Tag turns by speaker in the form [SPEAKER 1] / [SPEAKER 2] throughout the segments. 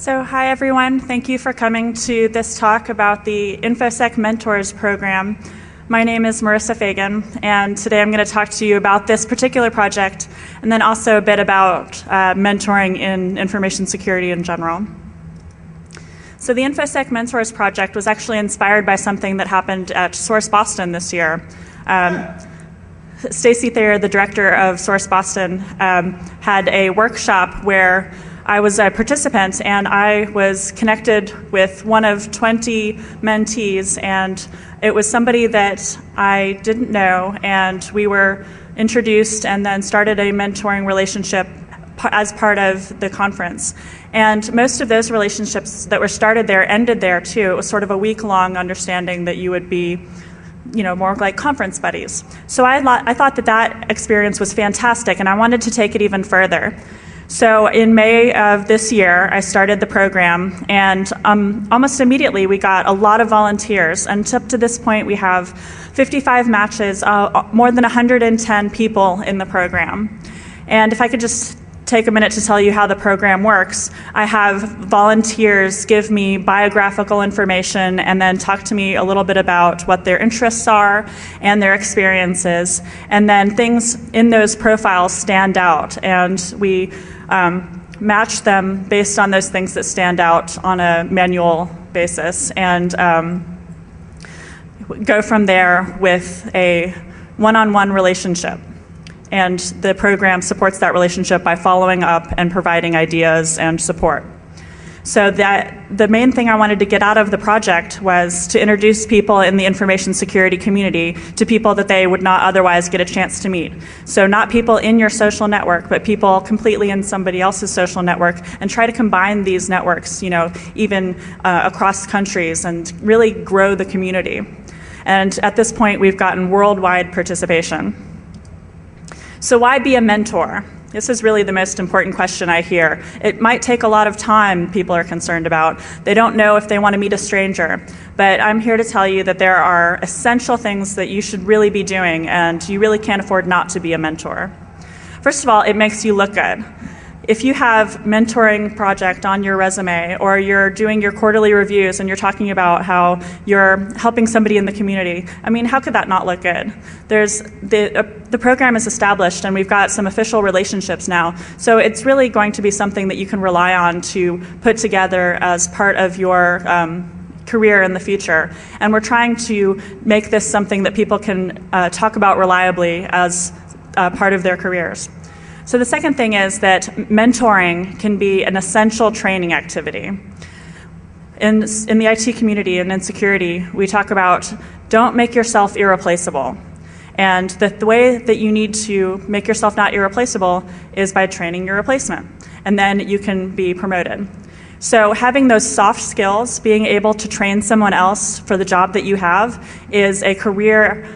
[SPEAKER 1] So hi everyone, thank you for coming to this talk about the InfoSec Mentors program. My name is Marisa Fagan, and today I'm going to talk to you about this particular project and then also a bit about mentoring in information security in general. So the InfoSec Mentors project was actually inspired by something that happened at Source Boston this year. Stacy Thayer, the director of Source Boston, had a workshop where I was a participant, and I was connected with one of 20 mentees, and it was somebody that I didn't know, and we were introduced and then started a mentoring relationship as part of the conference. And most of those relationships that were started there ended there too. It was sort of a week-long understanding that you would be more like conference buddies. So I thought that experience was fantastic, and I wanted to take it even further. So in May of this year, I started the program, and almost immediately we got a lot of volunteers. And up to this point, we have 55 matches, more than 110 people in the program. And if I could just take a minute to tell you how the program works. I have volunteers give me biographical information and then talk to me a little bit about what their interests are and their experiences. And then things in those profiles stand out, and we match them based on those things that stand out on a manual basis, and go from there with a one-on-one relationship. And the program supports that relationship by following up and providing ideas and support. So the main thing I wanted to get out of the project was to introduce people in the information security community to people that they would not otherwise get a chance to meet. So not people in your social network, but people completely in somebody else's social network, and try to combine these networks, even across countries, and really grow the community. And at this point, we've gotten worldwide participation. So why be a mentor? This is really the most important question I hear. It might take a lot of time, people are concerned about. They don't know if they want to meet a stranger. But I'm here to tell you that there are essential things that you should really be doing, and you really can't afford not to be a mentor. First of all, it makes you look good. If you have mentoring project on your resume, or you're doing your quarterly reviews and you're talking about how you're helping somebody in the community, how could that not look good? The program is established, and we've got some official relationships now. So it's really going to be something that you can rely on to put together as part of your career in the future. And we're trying to make this something that people can talk about reliably as part of their careers. So the second thing is that mentoring can be an essential training activity. In the IT community and in security, we talk about don't make yourself irreplaceable. And the way that you need to make yourself not irreplaceable is by training your replacement. And then you can be promoted. So having those soft skills, being able to train someone else for the job that you have, is a career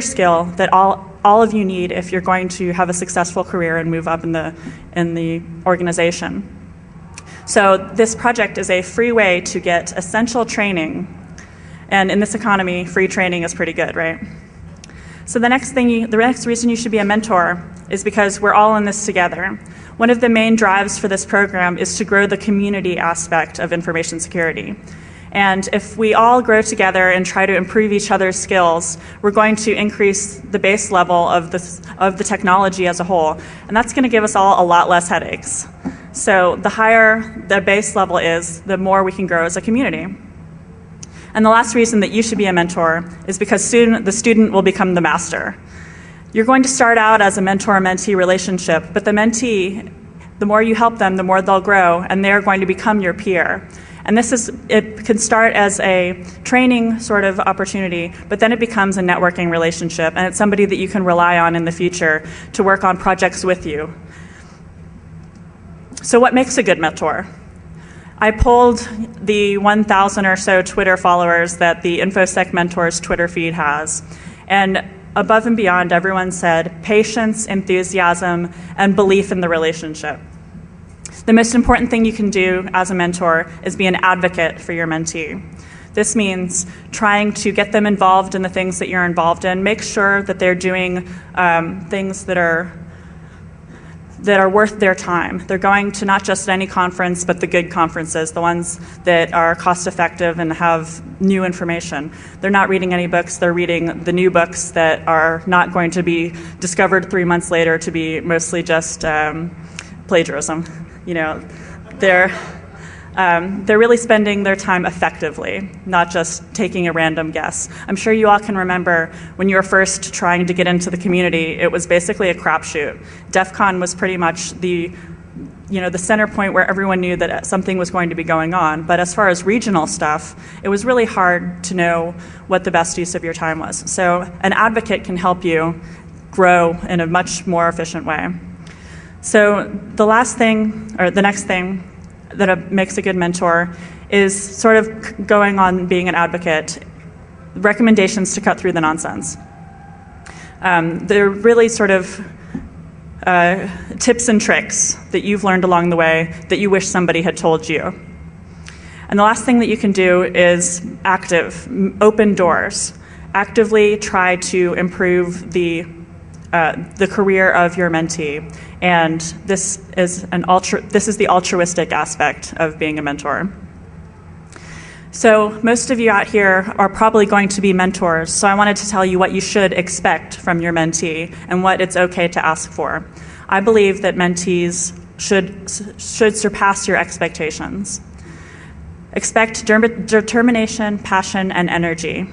[SPEAKER 1] skill that all of you need if you're going to have a successful career and move up in the organization. So this project is a free way to get essential training. And in this economy, free training is pretty good, right? So the next reason you should be a mentor is because we're all in this together. One of the main drives for this program is to grow the community aspect of information security. And if we all grow together and try to improve each other's skills, we're going to increase the base level of the technology as a whole. And that's going to give us all a lot less headaches. So the higher the base level is, the more we can grow as a community. And the last reason that you should be a mentor is because soon the student will become the master. You're going to start out as a mentor-mentee relationship, but the mentee, the more you help them, the more they'll grow, and they're going to become your peer. And it can start as a training sort of opportunity, but then it becomes a networking relationship, and it's somebody that you can rely on in the future to work on projects with you. So what makes a good mentor? I polled the 1,000 or so Twitter followers that the InfoSec Mentors Twitter feed has, and above and beyond, everyone said patience, enthusiasm, and belief in the relationship. The most important thing you can do as a mentor is be an advocate for your mentee. This means trying to get them involved in the things that you're involved in. Make sure that they're doing things that that are worth their time. They're going to not just any conference, but the good conferences, the ones that are cost effective and have new information. They're not reading any books, they're reading the new books that are not going to be discovered 3 months later to be mostly just plagiarism. They're really spending their time effectively, not just taking a random guess. I'm sure you all can remember when you were first trying to get into the community, it was basically a crapshoot. DEF CON was pretty much the center point where everyone knew that something was going to be going on. But as far as regional stuff, it was really hard to know what the best use of your time was. So an advocate can help you grow in a much more efficient way. So the next thing that makes a good mentor is sort of going on being an advocate, recommendations to cut through the nonsense. They're really sort of tips and tricks that you've learned along the way that you wish somebody had told you. And the last thing that you can do is open doors. Actively try to improve the career of your mentee. And this is the altruistic aspect of being a mentor. So most of you out here are probably going to be mentors, so I wanted to tell you what you should expect from your mentee and what it's okay to ask for. I believe that mentees should surpass your expectations. Expect determination, passion, and energy.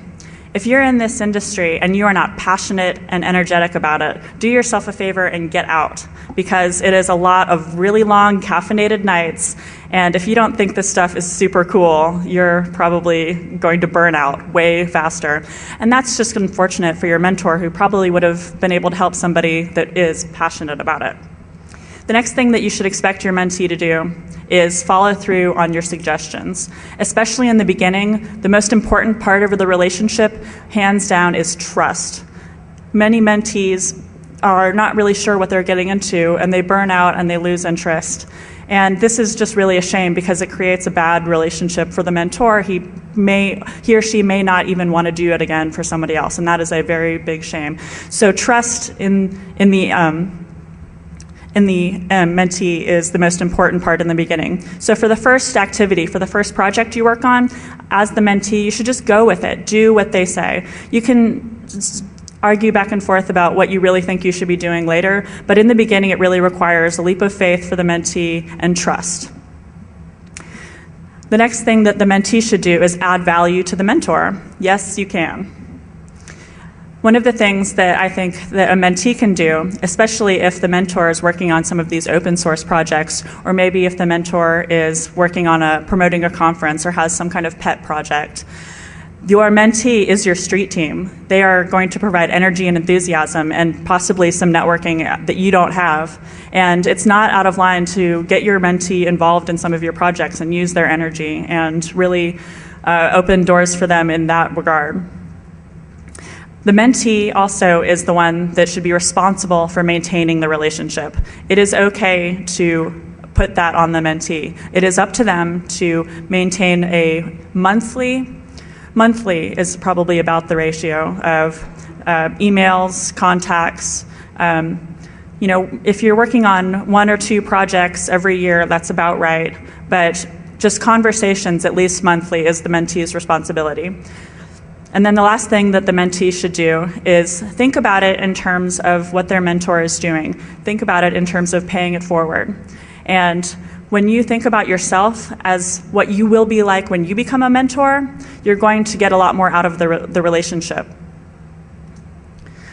[SPEAKER 1] If you're in this industry and you are not passionate and energetic about it, do yourself a favor and get out, because it is a lot of really long caffeinated nights, and if you don't think this stuff is super cool, you're probably going to burn out way faster. And that's just unfortunate for your mentor, who probably would have been able to help somebody that is passionate about it. The next thing that you should expect your mentee to do is follow through on your suggestions. Especially in the beginning, the most important part of the relationship, hands down, is trust. Many mentees are not really sure what they're getting into, and they burn out and they lose interest. And this is just really a shame, because it creates a bad relationship for the mentor. He or she may not even want to do it again for somebody else, and that is a very big shame. So trust in the mentee is the most important part in the beginning. So for the first activity, for the first project you work on, as the mentee, you should just go with it. Do what they say. You can argue back and forth about what you really think you should be doing later, but in the beginning it really requires a leap of faith for the mentee and trust. The next thing that the mentee should do is add value to the mentor. Yes, you can. One of the things that I think that a mentee can do, especially if the mentor is working on some of these open source projects, or maybe if the mentor is working on promoting a conference or has some kind of pet project, your mentee is your street team. They are going to provide energy and enthusiasm and possibly some networking that you don't have. And it's not out of line to get your mentee involved in some of your projects and use their energy and really open doors for them in that regard. The mentee also is the one that should be responsible for maintaining the relationship. It is okay to put that on the mentee. It is up to them to maintain a monthly is probably about the ratio of emails, contacts. If you're working on 1 or 2 projects every year, that's about right. But just conversations, at least monthly, is the mentee's responsibility. And then the last thing that the mentee should do is think about it in terms of what their mentor is doing. Think about it in terms of paying it forward. And when you think about yourself as what you will be like when you become a mentor, you're going to get a lot more out of the relationship.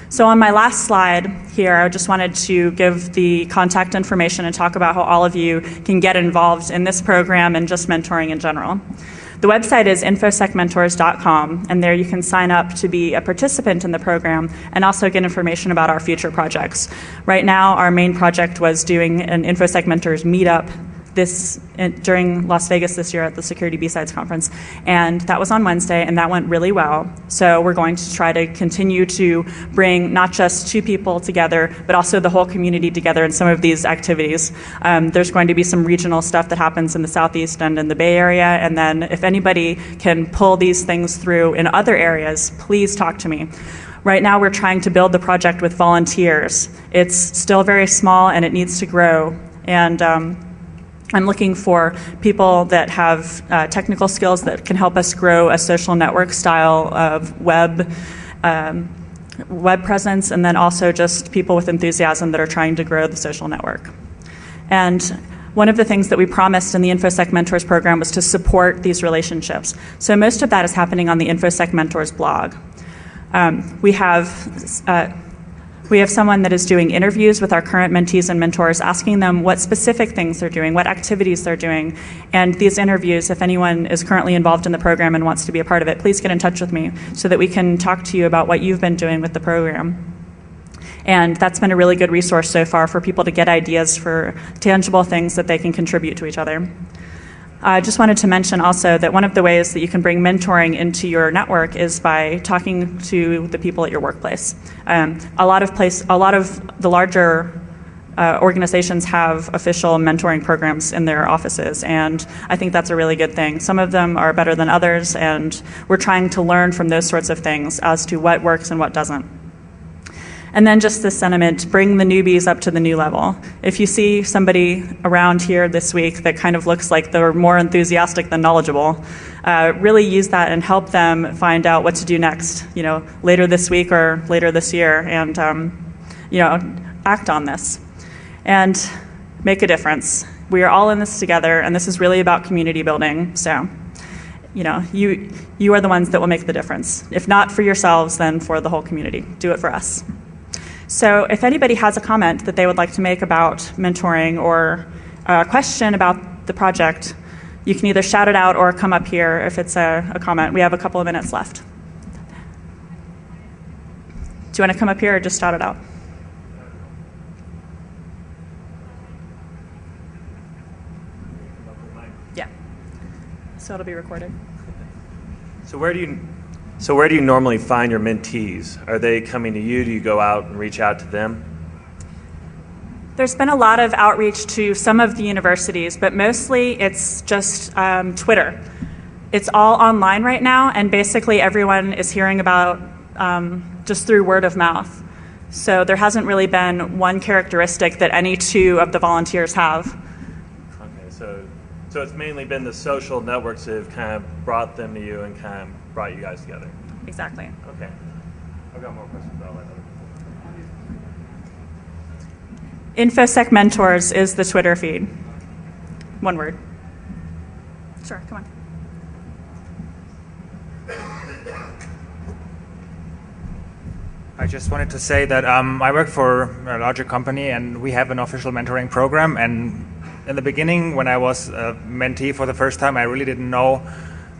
[SPEAKER 1] So on my last slide here, I just wanted to give the contact information and talk about how all of you can get involved in this program and just mentoring in general. The website is infosecmentors.com, and there you can sign up to be a participant in the program and also get information about our future projects. Right now, our main project was doing an InfoSec Mentors meetup during Las Vegas this year at the Security B-Sides Conference, and that was on Wednesday, and that went really well. So we're going to try to continue to bring not just 2 people together, but also the whole community together in some of these activities. There's going to be some regional stuff that happens in the Southeast and in the Bay Area, and then if anybody can pull these things through in other areas, please talk to me. Right now we're trying to build the project with volunteers. It's still very small and it needs to grow. And I'm looking for people that have technical skills that can help us grow a social network style of web presence, and then also just people with enthusiasm that are trying to grow the social network. And one of the things that we promised in the InfoSec Mentors program was to support these relationships. So most of that is happening on the InfoSec Mentors blog. We have someone that is doing interviews with our current mentees and mentors, asking them what specific things they're doing, what activities they're doing. And these interviews, if anyone is currently involved in the program and wants to be a part of it, please get in touch with me so that we can talk to you about what you've been doing with the program. And that's been a really good resource so far for people to get ideas for tangible things that they can contribute to each other. I just wanted to mention also that one of the ways that you can bring mentoring into your network is by talking to the people at your workplace. A lot of the larger organizations have official mentoring programs in their offices, and I think that's a really good thing. Some of them are better than others, and we're trying to learn from those sorts of things as to what works and what doesn't. And then just this sentiment, bring the newbies up to the new level. If you see somebody around here this week that kind of looks like they're more enthusiastic than knowledgeable, really use that and help them find out what to do next, later this week or later this year, and act on this and make a difference. We are all in this together, and this is really about community building. So, you are the ones that will make the difference. If not for yourselves, then for the whole community. Do it for us. So if anybody has a comment that they would like to make about mentoring or a question about the project, you can either shout it out or come up here if it's a comment. We have a couple of minutes left. Do you want to come up here or just shout it out? Yeah. So it'll be recorded.
[SPEAKER 2] So where do you normally find your mentees? Are they coming to you? Do you go out and reach out to them?
[SPEAKER 1] There's been a lot of outreach to some of the universities, but mostly it's just Twitter. It's all online right now, and basically everyone is hearing about just through word of mouth. So there hasn't really been one characteristic that any two of the volunteers have.
[SPEAKER 2] Okay, so it's mainly been the social networks that have kind of brought them to you and kind of brought you guys together.
[SPEAKER 1] Exactly.
[SPEAKER 2] Okay. I've got more questions, but I'll let others.
[SPEAKER 1] InfoSec Mentors is the Twitter feed. One word. Sure, come on.
[SPEAKER 3] I just wanted to say that I work for a larger company, and we have an official mentoring program. And in the beginning, when I was a mentee for the first time, I really didn't know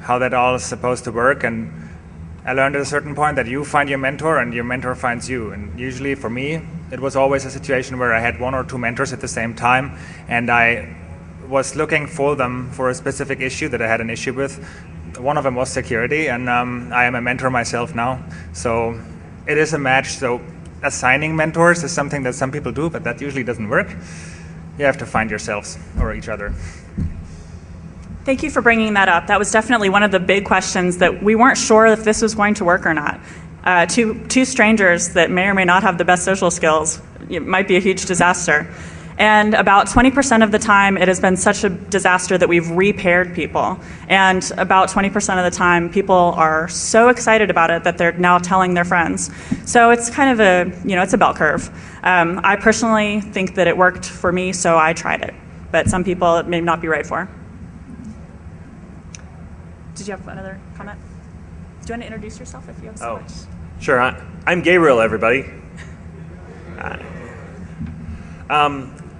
[SPEAKER 3] how that all is supposed to work. And I learned at a certain point that you find your mentor and your mentor finds you. And usually for me, it was always a situation where I had one or two mentors at the same time, and I was looking for them for a specific issue that I had an issue with. One of them was security, and I am a mentor myself now. So it is a match. So assigning mentors is something that some people do, but that usually doesn't work. You have to find yourselves or each other.
[SPEAKER 1] Thank you for bringing that up. That was definitely one of the big questions that we weren't sure if this was going to work or not. Two strangers that may or may not have the best social skills, it might be a huge disaster. And about 20% of the time, it has been such a disaster that we've repaired people. And about 20% of the time, people are so excited about it that they're now telling their friends. So it's kind of it's a bell curve. I personally think that it worked for me, so I tried it. But some people it may not be right for. Did you have another comment? Do you want to introduce yourself if you have so much?
[SPEAKER 2] Sure. I'm Gabriel, everybody.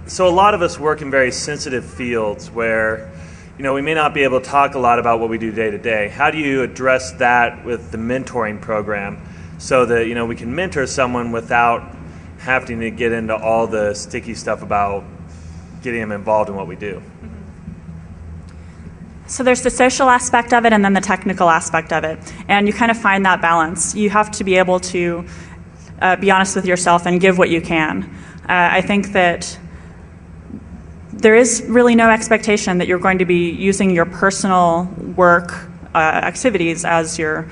[SPEAKER 2] So a lot of us work in very sensitive fields where, we may not be able to talk a lot about what we do day to day. How do you address that with the mentoring program so that, we can mentor someone without having to get into all the sticky stuff about getting them involved in what we do?
[SPEAKER 1] So there's the social aspect of it and then the technical aspect of it. And you kind of find that balance. You have to be able to be honest with yourself and give what you can. I think that there is really no expectation that you're going to be using your personal work activities as your,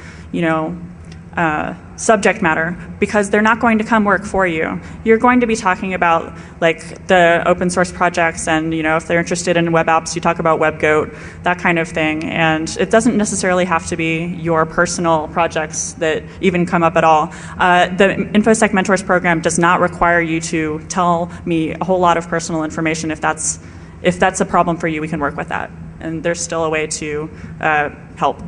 [SPEAKER 1] subject matter, because they're not going to come work for you. You're going to be talking about like the open source projects, and if they're interested in web apps, you talk about WebGoat, that kind of thing. And it doesn't necessarily have to be your personal projects that even come up at all. The InfoSec Mentors program does not require you to tell me a whole lot of personal information. If that's a problem for you, we can work with that. And there's still a way to help.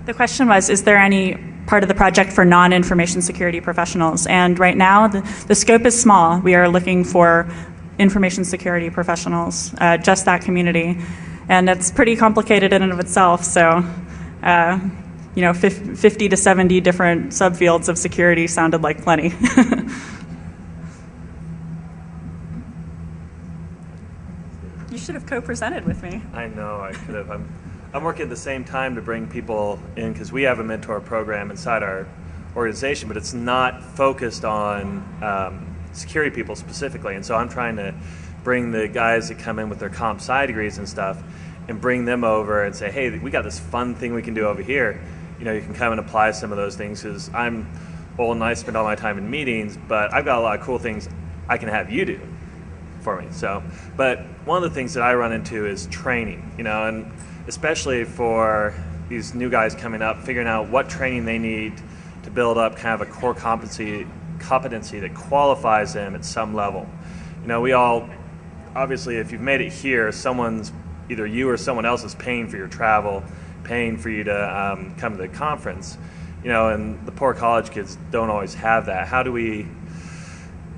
[SPEAKER 1] The question was, is there any part of the project for non-information security professionals? And right now, the scope is small. We are looking for information security professionals, just that community. And it's pretty complicated in and of itself. So, 50 to 70 different subfields of security sounded like plenty. You should have co-presented with me.
[SPEAKER 2] I know, I could have. I'm working at the same time to bring people in, because we have a mentor program inside our organization, but it's not focused on security people specifically. And so I'm trying to bring the guys that come in with their comp sci degrees and stuff and bring them over and say, hey, we got this fun thing we can do over here. You can come and apply some of those things, because I'm old and I spend all my time in meetings, but I've got a lot of cool things I can have you do for me. So, but one of the things that I run into is training, and especially for these new guys coming up, figuring out what training they need to build up kind of a core competency that qualifies them at some level. We all, obviously, if you've made it here, either you or someone else is paying for your travel, paying for you to come to the conference, and the poor college kids don't always have that. How do we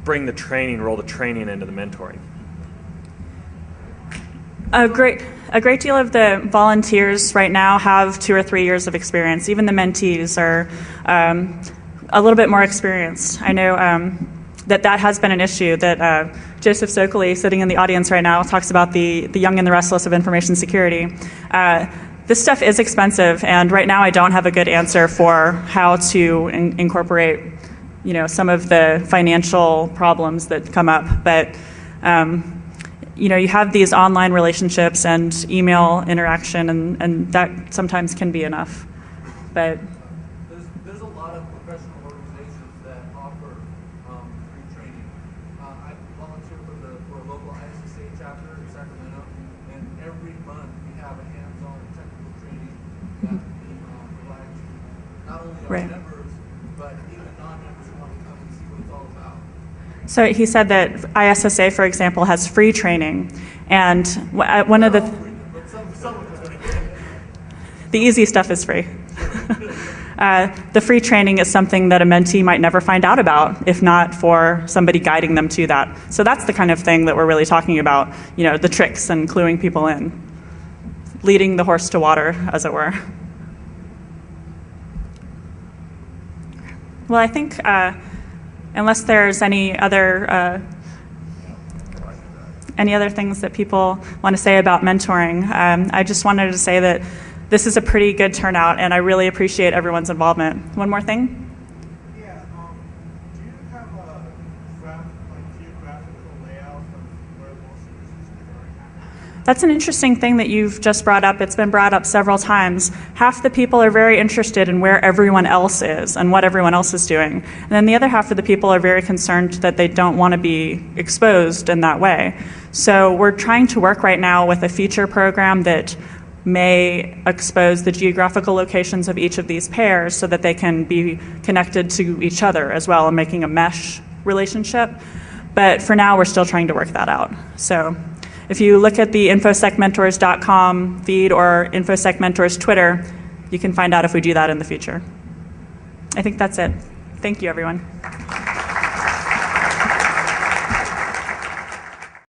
[SPEAKER 2] roll the training into the mentoring?
[SPEAKER 1] A great deal of the volunteers right now have 2 or 3 years of experience. Even the mentees are a little bit more experienced. I know that has been an issue that Joseph Stokely, sitting in the audience right now, talks about the young and the restless of information security. This stuff is expensive, and right now I don't have a good answer for how to incorporate some of the financial problems that come up. But you have these online relationships and email interaction, and that sometimes can be enough. But
[SPEAKER 4] there's a lot of professional organizations that offer free training. I volunteer for a local ISSA chapter in Sacramento, and every month we have a hands-on technical training that we provide to not only our members, but even non-members who want to come and see what it's all about.
[SPEAKER 1] So he said that ISSA, for example, has free training, and one of the easy stuff is free. The free training is something that a mentee might never find out about if not for somebody guiding them to that. So that's the kind of thing that we're really talking about, the tricks and cluing people in, leading the horse to water, as it were. Well, I think unless there's any other things that people want to say about mentoring, I just wanted to say that this is a pretty good turnout, and I really appreciate everyone's involvement. One more thing?
[SPEAKER 4] Yeah, do you have a geographical layout of where most of this is occurring?
[SPEAKER 1] That's an interesting thing that you've just brought up. It's been brought up several times. Half the people are very interested in where everyone else is and what everyone else is doing. And then the other half of the people are very concerned that they don't want to be exposed in that way. So we're trying to work right now with a feature program that may expose the geographical locations of each of these pairs so that they can be connected to each other as well and making a mesh relationship. But for now, we're still trying to work that out. So if you look at the infosecmentors.com feed or InfoSec Mentors Twitter, you can find out if we do that in the future. I think that's it. Thank you, everyone.